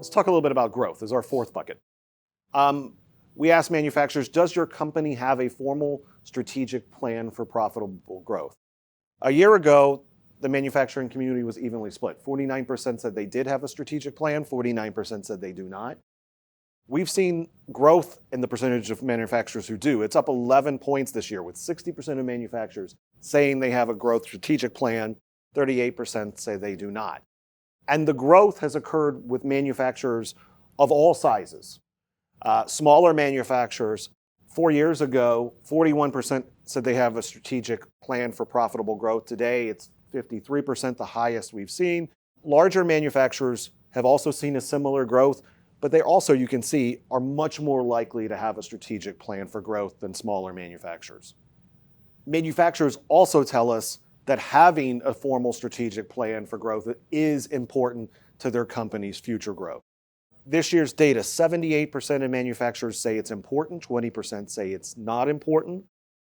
Let's talk a little bit about growth as our fourth bucket. We asked manufacturers, does your company have a formal strategic plan for profitable growth? A year ago, the manufacturing community was evenly split. 49% said they did have a strategic plan, 49% said they do not. We've seen growth in the percentage of manufacturers who do. It's up 11 points this year, with 60% of manufacturers saying they have a growth strategic plan, 38% say they do not. And the growth has occurred with manufacturers of all sizes. Smaller manufacturers, 4 years ago, 41% said they have a strategic plan for profitable growth. Today, it's 53%, the highest we've seen. Larger manufacturers have also seen a similar growth, but they also, you can see, are much more likely to have a strategic plan for growth than smaller manufacturers. Manufacturers also tell us that having a formal strategic plan for growth is important to their company's future growth. This year's data, 78% of manufacturers say it's important, 20% say it's not important.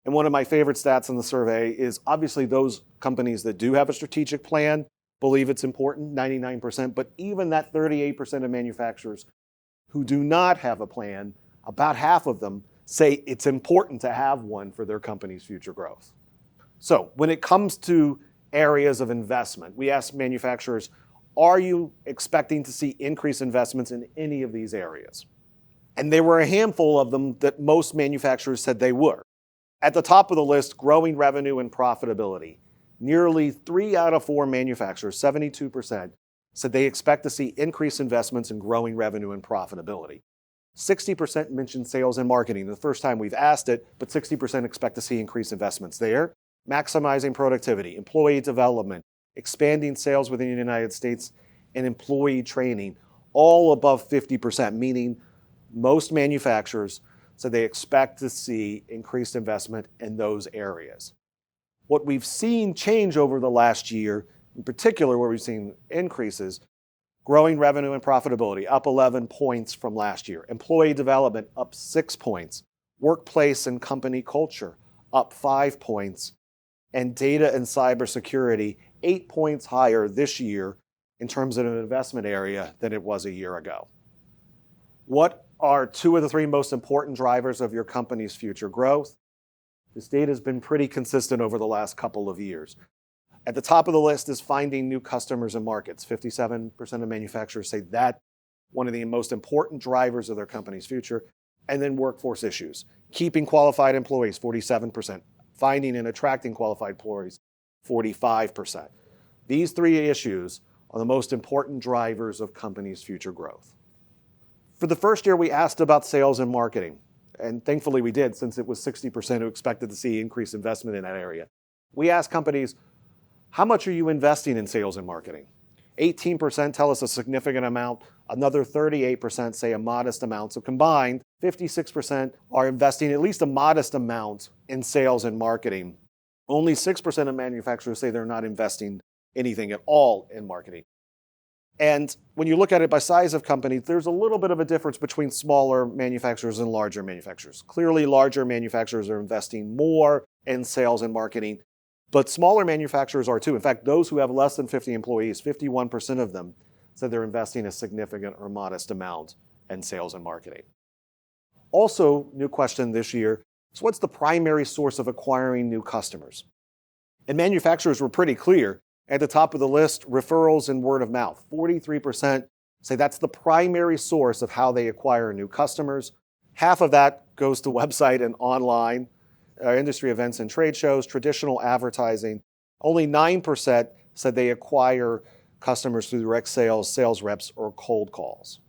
And one of my favorite stats in the survey is obviously those companies that do have a strategic plan believe it's important, 99%, but even that 38% of manufacturers who do not have a plan, about half of them say it's important to have one for their company's future growth. So when it comes to areas of investment, we ask manufacturers, are you expecting to see increased investments in any of these areas? And there were a handful of them that most manufacturers said they were. At the top of the list, growing revenue and profitability. Nearly 3 out of 4 manufacturers, 72%, said they expect to see increased investments in growing revenue and profitability. 60% mentioned sales and marketing. The first time we've asked it, but 60% expect to see increased investments there. Maximizing productivity, employee development, expanding sales within the United States, and employee training, all above 50%, meaning most manufacturers said they expect to see increased investment in those areas. What we've seen change over the last year, in particular where we've seen increases, growing revenue and profitability, up 11 points from last year. Employee development, up 6 points. Workplace and company culture, up 5 points. And data and cybersecurity, 8 points higher this year in terms of an investment area than it was a year ago. What are 2 of the 3 most important drivers of your company's future growth? This data has been pretty consistent over the last couple of years. At the top of the list is finding new customers and markets. 57% of manufacturers say that one of the most important drivers of their company's future. And then workforce issues. Keeping qualified employees, 47%. Finding and attracting qualified employees, 45%. These 3 issues are the most important drivers of companies' future growth. For the first year, we asked about sales and marketing. And thankfully we did, since it was 60% who expected to see increased investment in that area. We asked companies, how much are you investing in sales and marketing? 18% tell us a significant amount. Another 38% say a modest amount. So combined, 56% are investing at least a modest amount in sales and marketing. Only 6% of manufacturers say they're not investing anything at all in marketing. And when you look at it by size of company, there's a little bit of a difference between smaller manufacturers and larger manufacturers. Clearly, larger manufacturers are investing more in sales and marketing, but smaller manufacturers are too. In fact, those who have less than 50 employees, 51% of them said they're investing a significant or modest amount in sales and marketing. Also, new question this year is what's the primary source of acquiring new customers? And manufacturers were pretty clear. At the top of the list, referrals and word of mouth. 43% say that's the primary source of how they acquire new customers. Half of that goes to website and online, industry events and trade shows, traditional advertising. Only 9% said they acquire customers through direct sales, sales reps, or cold calls.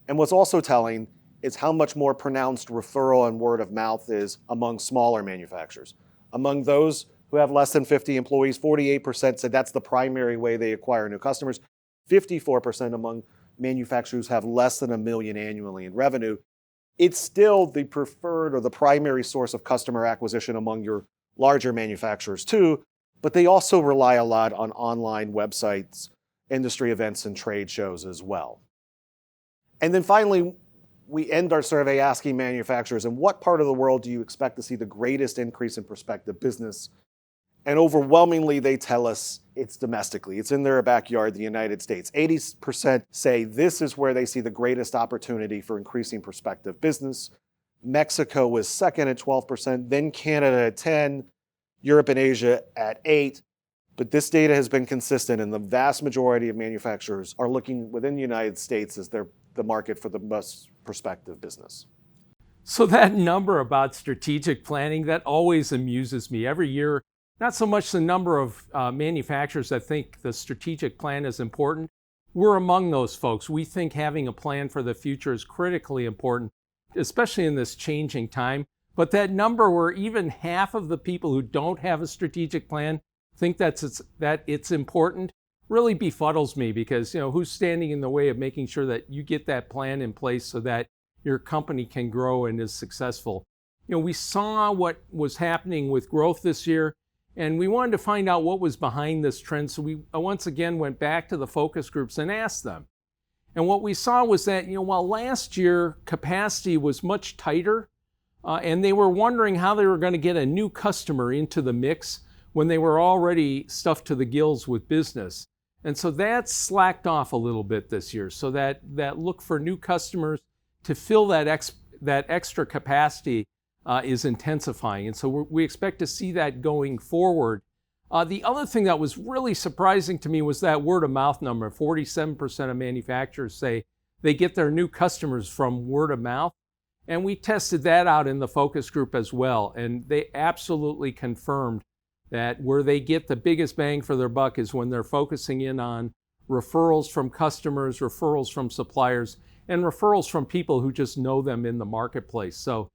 And what's also telling is how much more pronounced referral and word of mouth is among smaller manufacturers. Among those who have less than 50 employees, 48% said that's the primary way they acquire new customers. 54% among manufacturers have less than $1 million annually in revenue. It's still the preferred or the primary source of customer acquisition among your larger manufacturers too, but they also rely a lot on online websites, industry events, and trade shows as well. And then finally, we end our survey asking manufacturers, in what part of the world do you expect to see the greatest increase in prospective business? And overwhelmingly, they tell us it's domestically. It's in their backyard, the United States. 80% say this is where they see the greatest opportunity for increasing prospective business. Mexico was second at 12%, then Canada at 10%, Europe and Asia at 8%. But this data has been consistent, and the vast majority of manufacturers are looking within the United States as the market for the most prospective business. So that number about strategic planning, that always amuses me. Every year, not so much the number of manufacturers that think the strategic plan is important. We're among those folks. We think having a plan for the future is critically important, especially in this changing time. But that number where even half of the people who don't have a strategic plan think that it's important really befuddles me, because who's standing in the way of making sure that you get that plan in place so that your company can grow and is successful. We saw what was happening with growth this year, and we wanted to find out what was behind this trend. So we once again went back to the focus groups and asked them. And what we saw was that, while last year capacity was much tighter, and they were wondering how they were going to get a new customer into the mix when they were already stuffed to the gills with business. And so that slacked off a little bit this year. So that look for new customers to fill that extra capacity is intensifying. And so we expect to see that going forward. The other thing that was really surprising to me was that word of mouth number. 47% of manufacturers say they get their new customers from word of mouth. And we tested that out in the focus group as well. And they absolutely confirmed that where they get the biggest bang for their buck is when they're focusing in on referrals from customers, referrals from suppliers, and referrals from people who just know them in the marketplace. So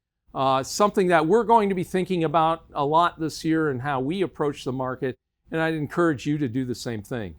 something that we're going to be thinking about a lot this year and how we approach the market, and I'd encourage you to do the same thing.